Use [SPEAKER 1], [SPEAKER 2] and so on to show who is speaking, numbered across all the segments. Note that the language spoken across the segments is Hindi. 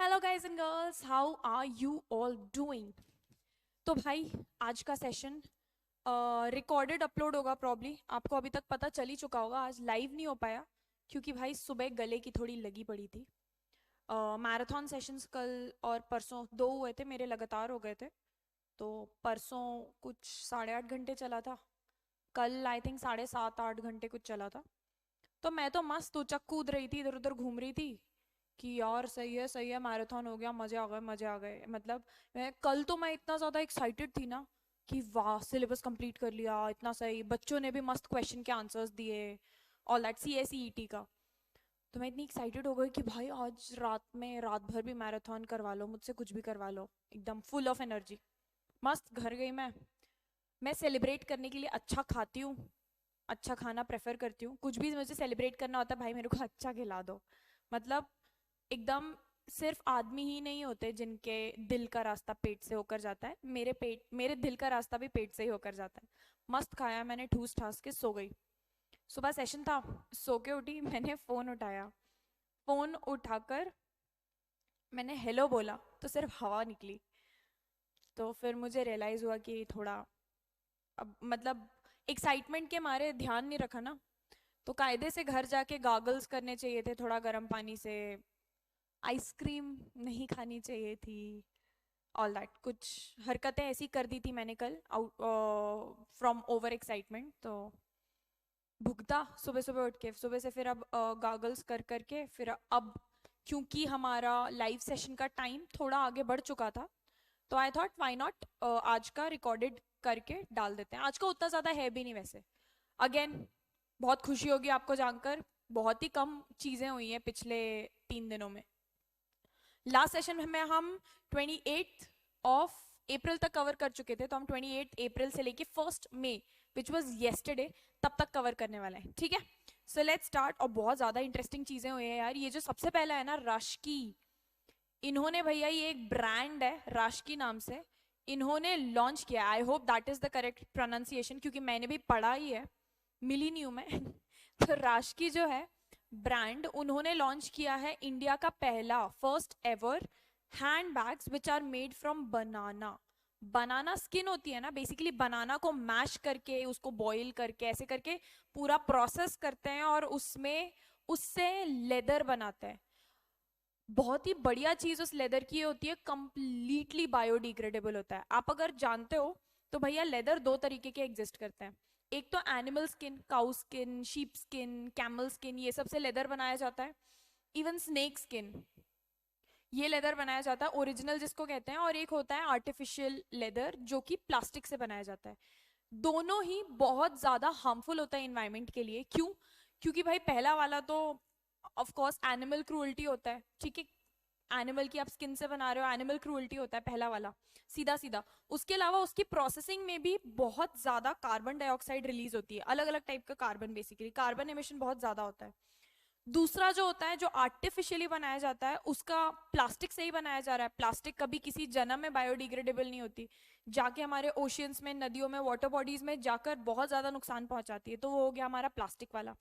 [SPEAKER 1] Hello guys and girls, how are you all doing. तो भाई आज का सेशन रिकॉर्डेड अपलोड होगा प्रॉब्ली। आपको अभी तक पता चल ही चुका होगा, आज लाइव नहीं हो पाया क्योंकि भाई सुबह गले की थोड़ी लगी पड़ी थी। मैराथन सेशंस कल और परसों दो हुए थे मेरे, लगातार हो गए थे। तो परसों कुछ 8.5 घंटे चला था, कल आई थिंक 7.5 8 घंटे कुछ चला था। तो मैं तो मस्त उचक कूद रही थी, इधर उधर घूम रही थी कि यार सही है मैराथन हो गया, मजे आ गए मजे आ गए। मतलब मैं इतना ज्यादा एक्साइटेड थी ना कि वाह सिलेबस कंप्लीट कर लिया, इतना सही, बच्चों ने भी मस्त क्वेश्चन के आंसर्स दिए, ऑल दैट CSEET का। तो मैं इतनी एक्साइटेड हो गई कि भाई आज रात भर भी मैराथन करवा लो मुझसे, कुछ भी करवा लो, एकदम फुल ऑफ एनर्जी। मस्त घर गई मैं सेलिब्रेट करने के लिए अच्छा खाती हूँ, अच्छा खाना प्रेफर करती हूँ। कुछ भी मुझे सेलिब्रेट करना होता है भाई मेरे को अच्छा खिला दो। मतलब एकदम सिर्फ आदमी ही नहीं होते जिनके दिल का रास्ता पेट से होकर जाता है, मेरे दिल का रास्ता भी पेट से ही होकर जाता है। मस्त खाया मैंने, ठूस ठास के सो गई। सुबह सेशन था, सो के उठी, मैंने फोन उठाया, फोन उठाकर मैंने हेलो बोला तो सिर्फ हवा निकली। तो फिर मुझे रियलाइज हुआ कि थोड़ा अब मतलब एक्साइटमेंट के मारे ध्यान नहीं रखा ना। तो कायदे से घर जाके गागल्स करने चाहिए थे थोड़ा गर्म पानी से, आइसक्रीम नहीं खानी चाहिए थी, ऑल दैट कुछ हरकतें ऐसी कर दी थी मैंने कल आउट फ्रॉम ओवर एक्साइटमेंट। तो भुगता सुबह सुबह उठ के, सुबह से फिर अब गागल्स कर करके फिर अब क्योंकि हमारा लाइव सेशन का टाइम थोड़ा आगे बढ़ चुका था, तो आई थॉट व्हाई नॉट आज का रिकॉर्डेड करके डाल देते हैं। आज का उतना ज़्यादा है भी नहीं वैसे। अगेन बहुत खुशी होगी आपको जानकर, बहुत ही कम चीज़ें हुई हैं पिछले 3 दिनों में। लास्ट सेशन में हम 28 अप्रैल तक कवर कर चुके थे, तो हम 28 अप्रैल से लेके 1 मई विच वॉज येस्टरडे तब तक कवर करने वाला है, ठीक है। So let's start. और बहुत ज्यादा इंटरेस्टिंग चीजें हुई है यार। ये जो सबसे पहला है ना, राशकी, इन्होंने भैया, ये एक ब्रांड है राशकी नाम से, इन्होंने लॉन्च किया। I hope that is the correct pronunciation क्योंकि मैंने भी पढ़ा ही है, मिली नहीं हूं मैं तो राशकी जो है ब्रांड, उन्होंने लॉन्च किया है इंडिया का पहला first ever hand bags which are made from banana. Banana skin होती है ना, बेसिकली बनाना को मैश करके उसको बॉईल करके ऐसे करके पूरा प्रोसेस करते हैं और उसमें उससे लेदर बनाते हैं। बहुत ही बढ़िया चीज उस लेदर की होती है, कंप्लीटली बायोडिग्रेडेबल होता है। आप अगर जानते हो तो भैया लेदर दो तरीके के एग्जिस्ट करते हैं। एक तो animal skin, cow skin, sheep skin, camel skin, ये सब से लेदर बनाया जाता है। इवन स्नेक स्किन, ये लेदर बनाया जाता है ओरिजिनल जिसको कहते हैं। और एक होता है आर्टिफिशियल लेदर जो कि प्लास्टिक से बनाया जाता है। दोनों ही बहुत ज्यादा हार्मफुल होता है इन्वायरमेंट के लिए। क्यों? क्योंकि भाई पहला वाला तो ऑफ कोर्स एनिमल क्रूअल्टी होता है, ठीक है। एनिमल की आप स्किन से बना रहे हो, एनिमल क्रूअल्टी होता है पहला वाला, सीधा सीधा। उसके अलावा उसकी प्रोसेसिंग में भी बहुत ज्यादा कार्बन डाइऑक्साइड रिलीज होती है, अलग अलग टाइप का कार्बन, बेसिकली कार्बन एमिशन बहुत ज्यादा होता है। दूसरा जो होता है जो आर्टिफिशियली बनाया जाता है, उसका प्लास्टिक से ही बनाया जा रहा है। प्लास्टिक कभी किसी जन्म में बायोडिग्रेडेबल नहीं होती, जाके हमारे ओशियंस में, नदियों में, वाटर बॉडीज में जाकर बहुत ज्यादा नुकसान पहुंचाती है। तो वो हो गया हमारा प्लास्टिक वाला।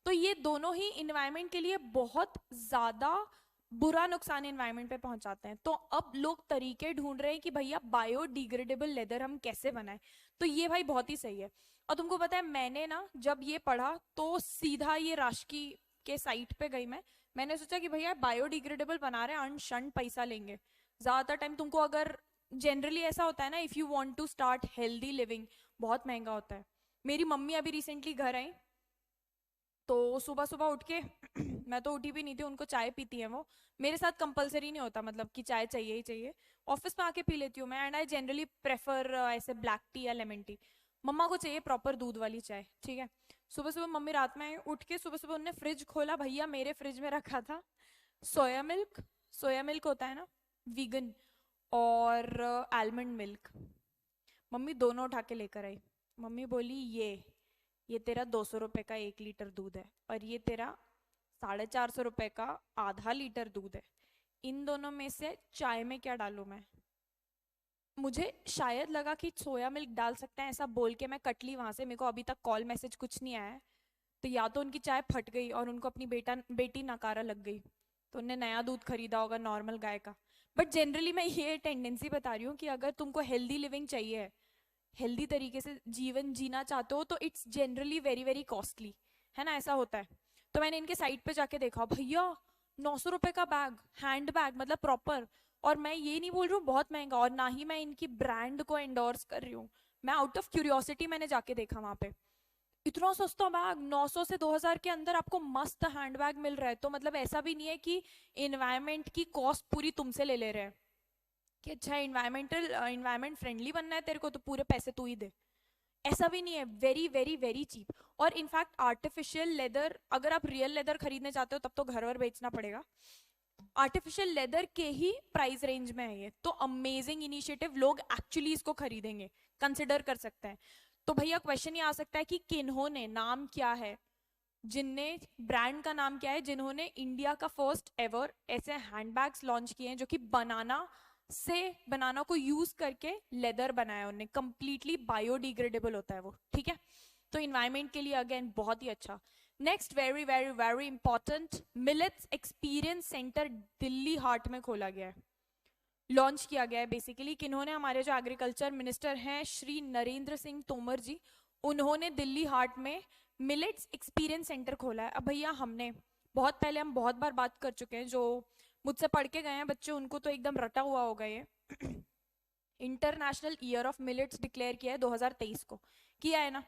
[SPEAKER 1] तो ये दोनों ही इन्वायरमेंट के लिए बहुत ज्यादा बुरा नुकसान इन्वायरमेंट पे पहुंचाते हैं। तो अब लोग तरीके ढूंढ रहे हैं कि भैया बायोडिग्रेडेबल लेदर हम कैसे बनाएं। तो ये भाई बहुत ही सही है। और तुमको पता है मैंने ना जब ये पढ़ा तो सीधा ये राशकी के साइट पे गई मैंने सोचा कि भैया बायोडिग्रेडेबल बना रहे हैं, अन शन पैसा लेंगे। ज्यादातर टाइम तुमको अगर जनरली ऐसा होता है ना, if you want to start healthy living, बहुत महंगा होता है। मेरी मम्मी अभी रिसेंटली घर आई, तो सुबह सुबह उठ के मैं तो उठी भी नहीं थी, उनको चाय पीती है वो, मेरे साथ कंपलसरी नहीं होता मतलब कि चाय चाहिए ही चाहिए। ऑफिस में आके पी लेती हूँ मैं, एंड आई जनरली प्रेफर ऐसे ब्लैक टी या लेमन टी। मम्मा को चाहिए प्रॉपर दूध वाली चाय, ठीक है। सुबह सुबह मम्मी रात में उठ के सुबह सुबह उन्होंने फ्रिज खोला, भैया मेरे फ्रिज में रखा था सोया मिल्क, सोया मिल्क होता है ना वीगन, और आलमंड मिल्क। मम्मी दोनों उठा के लेकर आई। मम्मी बोली ये तेरा 200 रुपए का 1 लीटर दूध है, और ये तेरा 450 रुपए का ½ लीटर दूध है। इन दोनों में से चाय में क्या डालूं मैं? मुझे शायद लगा कि सोया मिल्क डाल सकते हैं, ऐसा बोल के मैं कट ली वहां से। मेरे को अभी तक कॉल मैसेज कुछ नहीं आया है। तो या तो उनकी चाय फट गई और उनको अपनी बेटी नकारा लग गई, तो उनने नया दूध खरीदा होगा नॉर्मल गाय का। बट जनरली मैं ये टेंडेंसी बता रही हूँ कि अगर तुमको हेल्दी लिविंग चाहिए, हेल्दी तरीके से जीवन जीना चाहते हो, तो it's generally very very costly, है ना, ऐसा होता है। तो मैंने इनके साइट पे जाके देखा, भैया 900 रुपए का बैग, हैंड बैग मतलब प्रॉपर। और मैं ये नहीं बोल रही हूँ बहुत महंगा, और ना ही मैं इनकी ब्रांड को एंडोर्स कर रही हूँ, मैं आउट ऑफ क्यूरियोसिटी मैंने जाके देखा वहां पे। इतना सस्ता बैग, 900 से 2000 के अंदर आपको मस्त हैंड बैग मिल रहा है। तो मतलब ऐसा भी नहीं है कि इन्वायरमेंट की कॉस्ट पूरी तुमसे ले ले रहे हैं कि अच्छा इन्वायरमेंट फ्रेंडली बनना है तेरे को तो पूरे पैसे तू ही दे, ऐसा भी नहीं है। Very very very cheap. और इनफैक्ट आर्टिफिशियल लेदर, अगर आप रियल लेदर खरीदने चाहते हो तब तो घर वर बेचना पड़ेगा, आर्टिफिशियल लेदर के ही प्राइस रेंज में है ये। तो अमेजिंग इनिशिएटिव, लोग एक्चुअली इसको खरीदेंगे, कंसिडर कर सकते हैं। तो भैया क्वेश्चन ये आ सकता है कि किन्होंने, नाम क्या है, जिनने, ब्रांड का नाम क्या है, जिन्होंने इंडिया का फर्स्ट एवर ऐसे हैंडबैग्स लॉन्च किए हैं जो कि बनाना को यूज करके लेदर बनाया उन्होंने, कंप्लीटली बायोडिग्रेडेबल होता है वो, ठीक है। तो इन्वायरमेंट के लिए अगेन बहुत ही अच्छा। Next very very very important, millets experience centre Dilli Haat में खोला गया है, लॉन्च किया गया है बेसिकली। किन्होंने, हमारे जो एग्रीकल्चर मिनिस्टर हैं श्री नरेंद्र सिंह तोमर जी, उन्होंने दिल्ली हाट में मिलेट्स एक्सपीरियंस सेंटर खोला है। अब भैया हमने बहुत पहले, हम बहुत बार बात कर चुके हैं, जो मुझसे पढ़ के गए हैं बच्चे उनको तो एकदम रटा हुआ होगा ये। International year of millets declare किया है 2023 को, किया है ना।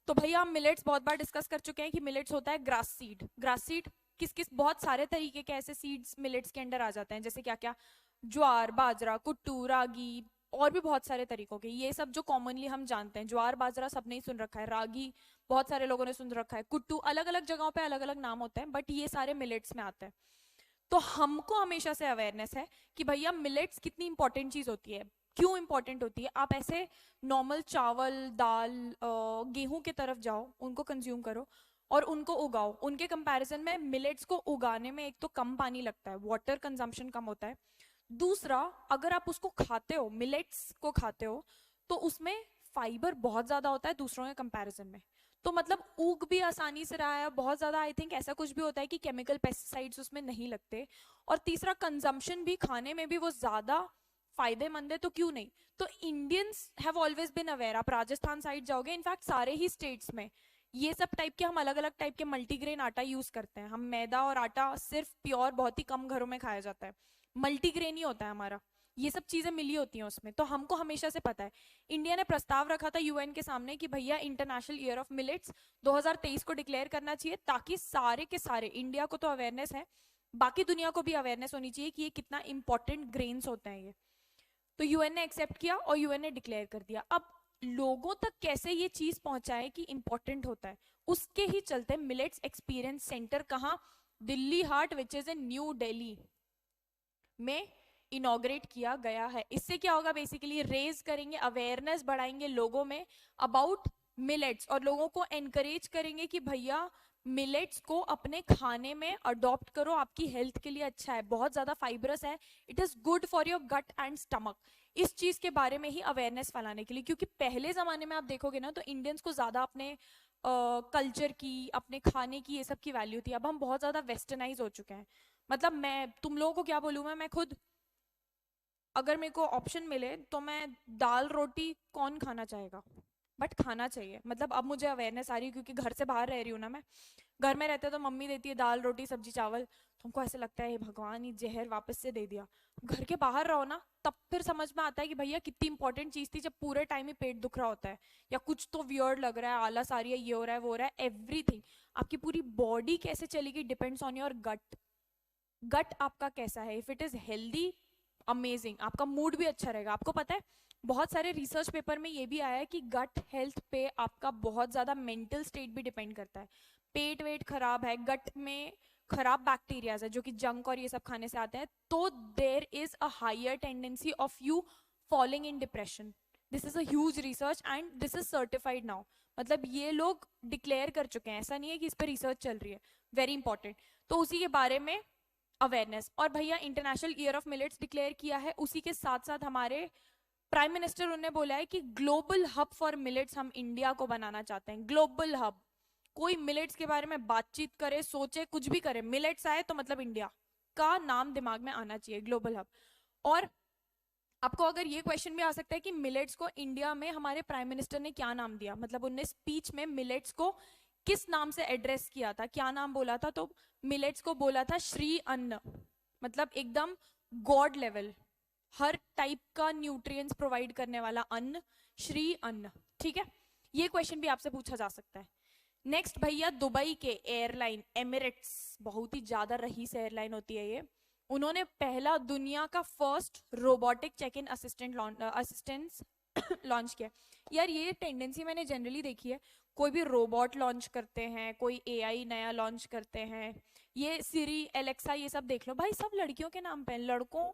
[SPEAKER 1] तो भैया हम मिलेट्स बहुत बार डिस्कस कर चुके हैं कि मिलेट्स होता है ग्रास सीड। ग्रास सीड किस किस, बहुत सारे तरीके के ऐसे सीड्स मिलेट्स के अंडर आ जाते हैं, जैसे क्या क्या, ज्वार, बाजरा, कुट्टू, रागी, और भी बहुत सारे तरीकों के। ये सब जो कॉमनली हम जानते हैं, ज्वार बाजरा सबने ही सुन रखा है, रागी बहुत सारे लोगों ने सुन रखा है, कुट्टू अलग अलग जगहों पे अलग अलग नाम होते हैं, बट ये सारे मिलेट्स में आते हैं। तो हमको हमेशा से अवेयरनेस है कि भैया मिलेट्स कितनी इंपॉर्टेंट चीज होती है, क्यों इंपॉर्टेंट होती है। आप ऐसे नॉर्मल चावल, दाल, गेहूं की तरफ जाओ, उनको कंज्यूम करो और उनको उगाओ। उनके कंपैरिजन में मिलेट्स को उगाने में एक तो कम पानी लगता है, वाटर कंजम्पशन कम होता है। दूसरा, अगर आप उसको खाते हो, मिलेट्स को खाते हो, तो उसमें फाइबर बहुत ज्यादा होता है दूसरों के कंपैरिजन में। तो मतलब उग भी आसानी से रहा है, बहुत ज्यादा, आई थिंक ऐसा कुछ भी होता है कि केमिकल पेस्टिसाइड्स उसमें नहीं लगते। और तीसरा, कंजम्पशन भी, खाने में भी वो ज्यादा फायदेमंद है, तो क्यों नहीं। तो Indians have always been aware. आप राजस्थान साइड जाओगे, इनफैक्ट सारे ही स्टेट्स में ये सब टाइप के, हम अलग अलग टाइप के मल्टीग्रेन आटा यूज करते हैं। हम मैदा और आटा सिर्फ प्योर बहुत ही कम घरों में खाया जाता है, मल्टीग्रेन ही होता है हमारा, ये सब चीजें मिली होती हैं उसमें। तो हमको हमेशा से पता है। इंडिया ने प्रस्ताव रखा था यूएन के सामने कि भैया इंटरनेशनल ईयर ऑफ मिलेट्स 2023 को डिक्लेयर करना चाहिए, ताकि सारे के सारे, इंडिया को तो अवेयरनेस है, बाकी दुनिया को भी अवेयरनेस होनी चाहिए कि ये कितना इंपॉर्टेंट ग्रेन्स होते हैं ये। तो यूएन ने एक्सेप्ट किया और यूएन ने डिक्लेयर कर दिया। अब लोगों तक कैसे ये चीज पहुंचाए कि इंपॉर्टेंट होता है, उसके ही चलते मिलेट्स एक्सपीरियंस सेंटर कहाँ, Dilli Haat, which is in New Delhi में इनॉग्रेट किया गया है। इससे क्या होगा, बेसिकली रेज करेंगे, अवेयरनेस बढ़ाएंगे लोगों में अबाउट मिलेट्स, और लोगों को एनकरेज करेंगे कि भैया मिलेट्स को अपने खाने में अडॉप्ट करो, आपकी हेल्थ के लिए अच्छा है, बहुत ज्यादा फाइबरस है, it is good for your gut and stomach. इस चीज के बारे में ही अवेयरनेस फैलाने के लिए, क्योंकि पहले जमाने में आप देखोगे ना तो इंडियंस को ज्यादा अपने कल्चर की, अपने खाने की, ये सब की वैल्यू थी। अब हम बहुत ज्यादा वेस्टर्नाइज हो चुके हैं। मतलब मैं तुम लोगों को क्या बोलूँ, मैं खुद, अगर मेरे को ऑप्शन मिले तो मैं, दाल रोटी कौन खाना चाहेगा, बट खाना चाहिए। मतलब अब मुझे अवेयरनेस आ रही है क्योंकि घर से बाहर रह रही हूँ ना मैं, घर में रहते तो मम्मी देती है दाल रोटी सब्जी चावल, तो हमको ऐसे लगता है भगवान ये जहर वापस से दे दिया। घर के बाहर रहो ना, तब फिर समझ में आता है कि भैया कितनी इंपॉर्टेंट चीज थी, जब पूरे टाइम ही पेट दुख रहा होता है या कुछ तो वियर्ड लग रहा है, आलस आ रही है, ये हो रहा है वो हो रहा है, एवरीथिंग, आपकी पूरी बॉडी कैसे चलेगी डिपेंड्स ऑन योर गट। गट आपका कैसा है, if it is healthy, amazing, आपका मूड भी अच्छा रहेगा। आपको पता है बहुत सारे रिसर्च पेपर में ये भी आया है कि गट हेल्थ पे आपका बहुत ज्यादा मेंटल स्टेट भी डिपेंड करता है। पेट वेट खराब है, गट में खराब बैक्टीरियाज है जो कि जंक और ये सब खाने से आते हैं, तो there is a higher tendency of you falling in depression. This is a huge research and this is certified now. मतलब ये लोग डिक्लेयर कर चुके हैं, ऐसा नहीं है कि इस पर रिसर्च चल रही है। Very important. तो उसी के बारे में अवेयरनेस। और भैया international year of millets declare किया है, उसी के साथ साथ हमारे प्राइम मिनिस्टर उन्होंने बोला है कि ग्लोबल हब फॉर मिलेट्स हम इंडिया को बनाना चाहते हैं। ग्लोबल हब, कोई मिलेट्स के बारे में बातचीत करे, सोचे, कुछ भी करे, मिलेट्स आए तो मतलब इंडिया, का नाम दिमाग में आना चाहिए, ग्लोबल हब। और आपको अगर ये क्वेश्चन भी आ सकता है कि मिलेट्स को इंडिया में हमारे प्राइम मिनिस्टर ने क्या नाम दिया, मतलब उनने स्पीच में मिलेट्स को किस नाम से एड्रेस किया था, क्या नाम बोला था, तो मिलेट्स को बोला था श्री अन्न, मतलब एकदम गॉड लेवल, हर टाइप का न्यूट्रिएंट्स प्रोवाइड करने वाला अन्न, श्री अन्न। ठीक है, ये क्वेश्चन भी आपसे पूछा जा सकता है। नेक्स्ट भैया, दुबई के एयरलाइन एमिरेट्स, बहुत ही ज्यादा रईस एयरलाइन होती है ये, उन्होंने पहला दुनिया का first robotic check in assistance launch किया। यार ये टेंडेंसी मैंने जनरली देखी है, कोई भी रोबोट लॉन्च करते हैं, कोई एआई नया लॉन्च करते हैं, ये सिरी एलेक्सा ये सब देख लो भाई, सब लड़कियों के नाम पे है, लड़कों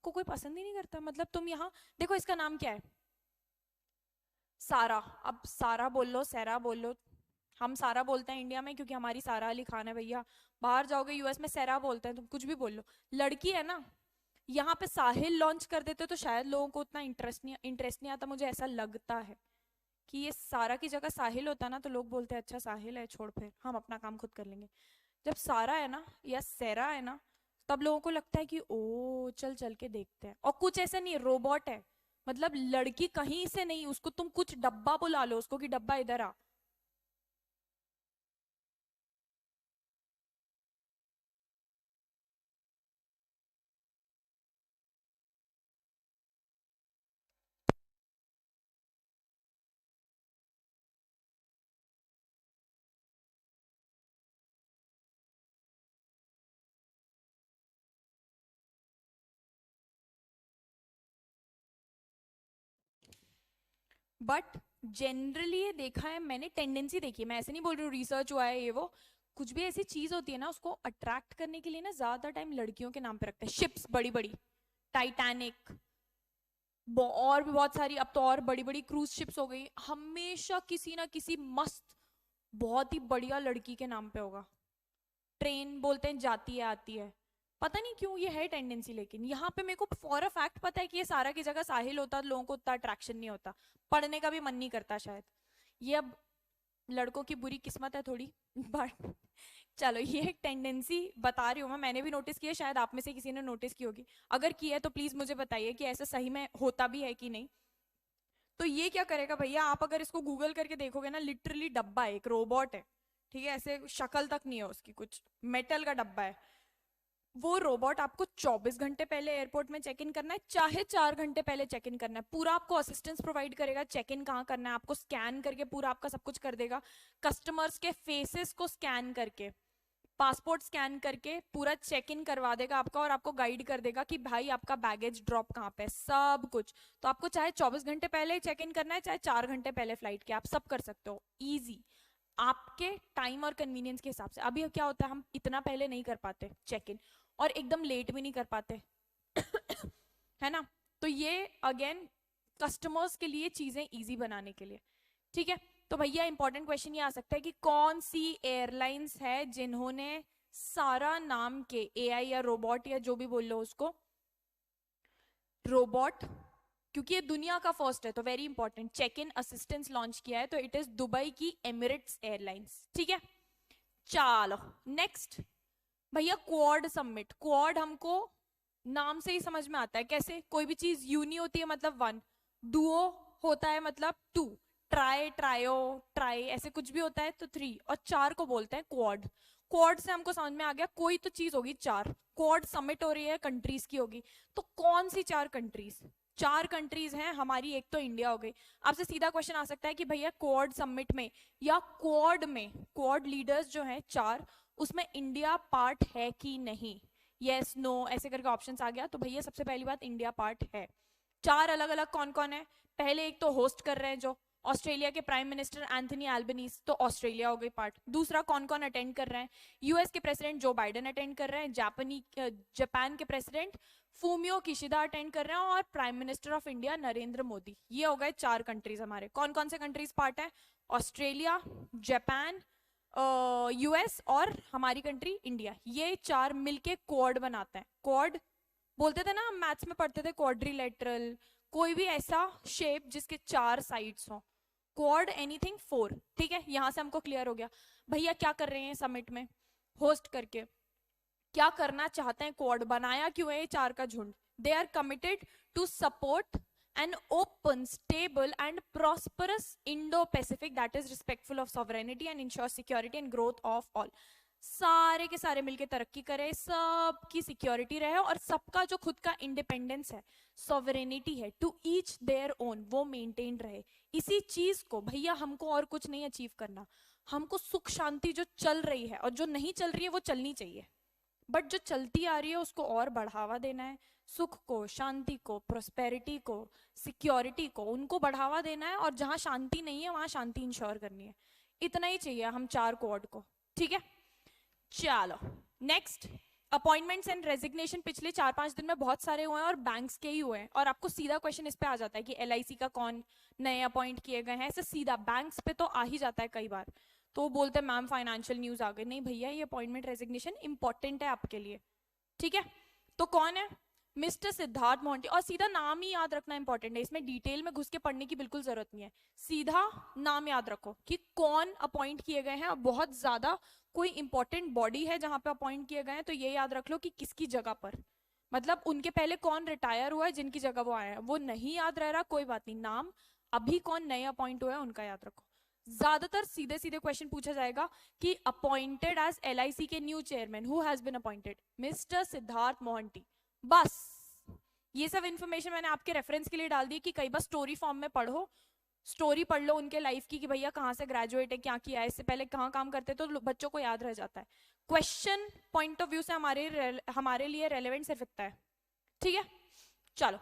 [SPEAKER 1] को कोई पसंद ही नहीं करता। मतलब तुम यहाँ देखो, इसका नाम क्या है, सारा, अब सारा बोल लो, सारा बोल लो, हम सारा बोलते हैं इंडिया में क्योंकि हमारी सारा अली खान है भैया, बाहर जाओगे यूएस में सारा बोलते हैं, तुम कुछ भी बोल लो, लड़की है ना। यहाँ पे साहिल लॉन्च कर देते तो शायद लोगों को उतना इंटरेस्ट नहीं आता, मुझे ऐसा लगता है कि ये सारा की जगह साहिल होता ना तो लोग बोलते हैं अच्छा साहिल है, छोड़ फिर हम अपना काम खुद कर लेंगे। जब सारा है ना या सेरा है ना, तब लोगों को लगता है कि ओ चल चल के देखते हैं। और कुछ ऐसा नहीं, रोबोट है, मतलब लड़की कहीं से नहीं, उसको तुम कुछ डब्बा बुला लो उसको कि डब्बा इधर आ। बट जनरली ये देखा है मैंने, टेंडेंसी देखी है, मैं ऐसे नहीं बोल रही हूँ रिसर्च हुआ है ये वो, कुछ भी ऐसी चीज होती है ना उसको अट्रैक्ट करने के लिए ना ज्यादा टाइम लड़कियों के नाम पे रखते हैं। शिप्स बड़ी बड़ी, टाइटैनिक, और भी बहुत सारी, अब तो और बड़ी बड़ी क्रूज शिप्स हो गई, हमेशा किसी ना किसी मस्त बहुत ही बढ़िया लड़की के नाम पे होगा। ट्रेन बोलते हैं जाती है आती है, पता नहीं क्यों ये है टेंडेंसी। लेकिन यहाँ पे मेरे को फॉर अ फैक्ट पता है कि ये सारा की जगह साहिल होता तो लोगों को उतना अट्रैक्शन नहीं होता, पढ़ने का भी मन नहीं करता शायद। ये अब लड़कों की बुरी किस्मत है थोड़ी बट चलो, ये एक टेंडेंसी बता रही हूँ मैं, मैंने भी नोटिस किया, शायद आप में से किसी ने नोटिस की होगी, अगर की है तो प्लीज मुझे बताइए कि ऐसा सही में होता भी है कि नहीं। तो ये क्या करेगा भैया, आप अगर इसको गूगल करके देखोगे ना, लिटरली डब्बा है, एक रोबोट है, ठीक है, ऐसे शक्ल तक नहीं है उसकी, कुछ मेटल का डब्बा है। वो रोबोट आपको 24 घंटे पहले एयरपोर्ट में चेक इन करना है, चाहे 4 घंटे पहले चेक इन करना है, पूरा आपको असिस्टेंस प्रोवाइड करेगा, चेक इन कहाँ करना है आपको स्कैन करके पूरा आपका सब कुछ कर देगा, कस्टमर्स के फेसेस को स्कैन करके, पासपोर्ट स्कैन करके पूरा चेक इन करवा देगा आपका, और आपको गाइड कर देगा कि भाई आपका बैगेज ड्रॉप कहाँ पे है, सब कुछ। तो आपको चाहे 24 घंटे पहले चेक इन करना है, चाहे 4 घंटे पहले फ्लाइट के, आप सब कर सकते हो इजी, आपके टाइम और कन्वीनियंस के हिसाब से। अभी क्या होता है, हम इतना पहले नहीं कर पाते चेक इन, और एकदम लेट भी नहीं कर पाते है ना। तो ये अगेन कस्टमर्स के लिए चीजें इजी बनाने के लिए, ठीक है। तो भैया इंपॉर्टेंट क्वेश्चन ये आ सकता है कि कौन सी एयरलाइंस है जिन्होंने सारा नाम के एआई या रोबोट या जो भी बोल लो उसको, रोबोट, क्योंकि ये दुनिया का फर्स्ट है तो very important, check in assistance launch किया है, तो इट इज दुबई की एमिरेट्स एयरलाइंस, ठीक है। चलो नेक्स्ट भैया, क्वाड समिट। क्वाड हमको नाम से ही समझ में आता है, कैसे, कोई भी चीज यूनी होती है मतलब वन, डुओ होता है मतलब टू, ट्राई ट्रायो ट्राई ऐसे कुछ भी होता है तो थ्री, और चार को बोलते हैं क्वाड। क्वाड से हमको समझ में आ गया कोई तो चीज होगी चार, क्वाड समिट हो रही है कंट्रीज की होगी, तो कौन सी चार कंट्रीज, चार कंट्रीज हैं हमारी, एक तो इंडिया हो गई। आपसे सीधा क्वेश्चन आ सकता है कि भैया क्वाड समिट में या क्वाड में, क्वाड लीडर्स जो हैं चार, उसमें इंडिया पार्ट है कि नहीं, यस नो ऐसे करके ऑप्शंस आ गया। तो भैया सबसे पहली बात, इंडिया पार्ट है। चार अलग अलग कौन कौन है, पहले एक तो होस्ट कर रहे हैं जो ऑस्ट्रेलिया के प्राइम मिनिस्टर एंथनी एल्बनीज, तो ऑस्ट्रेलिया हो गई पार्ट। दूसरा कौन कौन अटेंड कर रहे हैं, यूएस के प्रेसिडेंट जो बाइडेन अटेंड कर रहे हैं, जापान के प्रेसिडेंट फूमियो किशिदा अटेंड कर रहे हैं, और prime minister of India Narendra Modi. ये हो गए चार कंट्रीज हमारे। कौन कौन से कंट्रीज पार्ट है, ऑस्ट्रेलिया, जापान, यूएस और हमारी कंट्री इंडिया, ये चार मिलके क्वाड बनाते हैं। क्वाड बोलते थे ना हम मैथ्स में पढ़ते थे, क्वाड्रिलेटरल, कोई भी ऐसा शेप जिसके चार साइड्स हो, क्वाड एनीथिंग फोर, ठीक है। यहां से हमको क्लियर हो गया। भैया क्या कर रहे हैं समिट में, होस्ट करके क्या करना चाहते हैं, क्वाड बनाया क्यों है ये चार का झुंड? They are committed to support an open, stable and prosperous Indo Pacific that is respectful of sovereignty and ensure security and growth of all. सारे के सारे मिलके तरक्की करें, सबकी सिक्योरिटी रहे और सबका जो खुद का इंडिपेंडेंस है, सॉवरेनिटी है, टू ईच देयर ओन, वो मेंटेन रहे। इसी चीज को भैया हमको और कुछ नहीं अचीव करना, हमको सुख शांति जो चल रही है और जो नहीं चल रही है वो चलनी चाहिए, बट जो चलती आ रही है उसको और बढ़ावा देना है। सुख को, शांति को, प्रोस्पेरिटी को, सिक्योरिटी को, उनको बढ़ावा देना है और जहां शांति नहीं है वहां शांति इंश्योर करनी है। इतना ही चाहिए हम चार कोड को, ठीक है। चलो नेक्स्ट, अपॉइंटमेंट्स एंड रेजिग्नेशन पिछले 4-5 दिन में बहुत सारे हुए हैं और बैंक्स के ही हुए हैं, और आपको सीधा क्वेश्चन इस पे आ जाता है कि LIC का कौन नए अपॉइंट किए गए हैं, ऐसे सीधा बैंक्स पे तो आ ही जाता है कई बार। तो वो बोलते हैं मैम फाइनेंशियल न्यूज आ गई, नहीं भैया ये अपॉइंटमेंट रेजिग्नेशन इंपॉर्टेंट है आपके लिए, ठीक है। तो कौन है? मिस्टर सिद्धार्थ मोहंती, और सीधा नाम ही याद रखना इंपॉर्टेंट है, इसमें डिटेल में घुस के पढ़ने की बिल्कुल जरूरत नहीं है, सीधा नाम याद रखो कि कौन अपॉइंट किए गए हैं। और बहुत ज्यादा कोई इंपॉर्टेंट बॉडी है जहां पे अपॉइंट किए गए हैं तो ये याद रख लो कि किसकी जगह पर, मतलब उनके पहले कौन रिटायर हुआ है जिनकी जगह वो आए हैं, वो नहीं याद रह रहा कोई बात नहीं, नाम अभी कौन नए अपॉइंट हुआ है उनका याद रखो। ज्यादातर सीधे सीधे क्वेश्चन पूछा जाएगा कि अपॉइंटेड एज LIC के new chairman, who has been appointed? Mister Siddharth Mohanty. बस ये सब इंफॉर्मेशन मैंने आपके रेफरेंस के लिए डाल दी कि कई बार स्टोरी फॉर्म में पढ़ो, स्टोरी पढ़ लो उनके लाइफ की कि भैया कहाँ से ग्रेजुएट है, क्या किया है, इससे पहले कहाँ काम करते, तो बच्चों को याद रह जाता है। क्वेश्चन पॉइंट ऑफ व्यू से हमारे लिए रेलेवेंट सिर्फ इतना है, ठीक है। चलो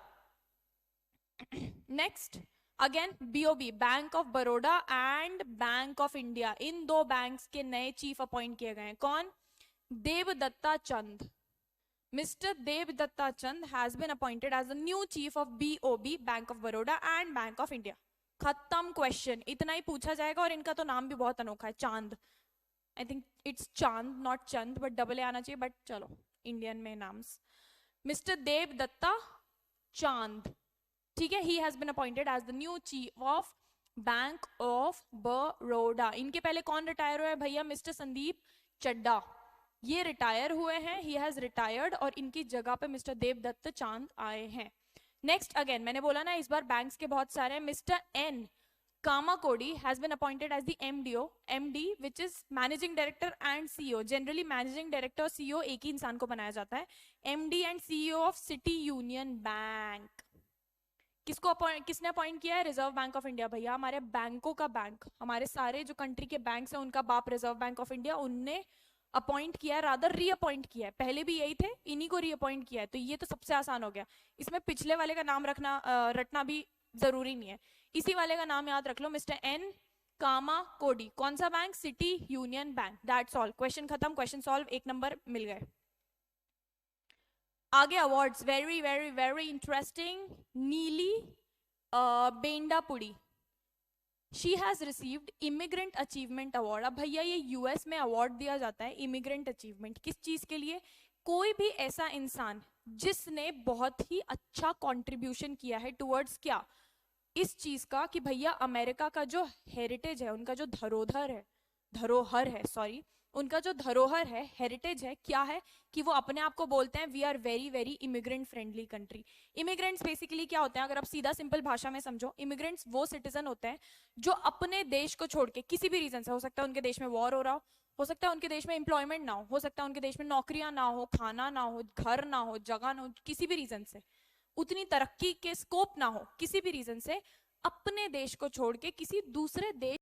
[SPEAKER 1] next, again BOB, Bank of Baroda and Bank of India, इन दो बैंक्स के नए चीफ अपॉइंट किए गए हैं। कौन? देवदत्ता चंद। Mr. Devdatta Chand has been appointed as the new chief of BOB, Bank of Baroda and Bank of India. खत्म क्वेश्चन, इतना ही पूछा जाएगा। और इनका तो नाम भी बहुत अनोखा है, चांद। आई थिंक इट्स चांद not Chand, but double A आना चाहिए, बट चलो इंडियन में नाम्स। मिस्टर देवदत्ता चांद, ठीक है, he has been appointed as the new chief of bank of Baroda. इनके पहले कौन रिटायर हुआ है भैया? मिस्टर संदीप चड्डा, ये रिटायर हुए हैं, ही हैज रिटायर्ड, और इनकी जगह पे मिस्टर देवदत्त चांद आए हैं। नेक्स्ट, अगेन मैंने बोला ना इस बार बैंक्स के बहुत सारे हैं। Mister N Kamakodi has been appointed as the MD which is managing director and CEO। Generally managing director और CEO एक ही इंसान को बनाया जाता है। MD and CEO of city Union bank. किसने अपॉइंट किया है? Reserve bank of India. भैया हमारे बैंकों का बैंक, हमारे सारे जो कंट्री के बैंक्स हैं उनका बाप रिजर्व बैंक ऑफ इंडिया, उनने अपॉइंट किया, रादर रीअपॉइंट किया है। पहले भी यही थे, इन्हीं को रीअपॉइंट किया है, तो ये तो सबसे आसान हो गया। इसमें पिछले वाले का नाम रटना भी जरूरी नहीं है, इसी वाले का नाम याद रख लो, मिस्टर N कामाकोडी। कौन सा bank? City Union Bank. That's all, question खत्म, क्वेश्चन सॉल्व, 1 नंबर मिल गए। आगे awards, very very very interesting. Neeli Bendapudi, she has received immigrant achievement award. अब भैया ये US में अवार्ड दिया जाता है इमिग्रेंट अचीवमेंट, किस चीज के लिए? कोई भी ऐसा इंसान जिसने बहुत ही अच्छा कंट्रीब्यूशन किया है टुवर्ड्स क्या, इस चीज का कि भैया अमेरिका का जो हेरिटेज है, उनका जो धरोहर है सॉरी, उनका जो धरोहर है, हेरिटेज है, क्या है कि वो अपने आप को बोलते हैं we are very very immigrant friendly country. Immigrants basically क्या होते हैं, अगर आप सीधा सिंपल भाषा में समझो, इमिग्रेंट्स वो सिटीजन होते हैं जो अपने देश को छोड़ के किसी भी रीजन से, हो सकता है उनके देश में वॉर हो रहा हो सकता है उनके देश में एम्प्लॉयमेंट ना हो सकता है उनके देश में नौकरियां ना हो, खाना ना हो, घर ना हो, जगह ना हो, किसी भी रीजन से उतनी तरक्की के स्कोप ना हो, किसी भी रीजन से अपने देश को छोड़ के किसी दूसरे देश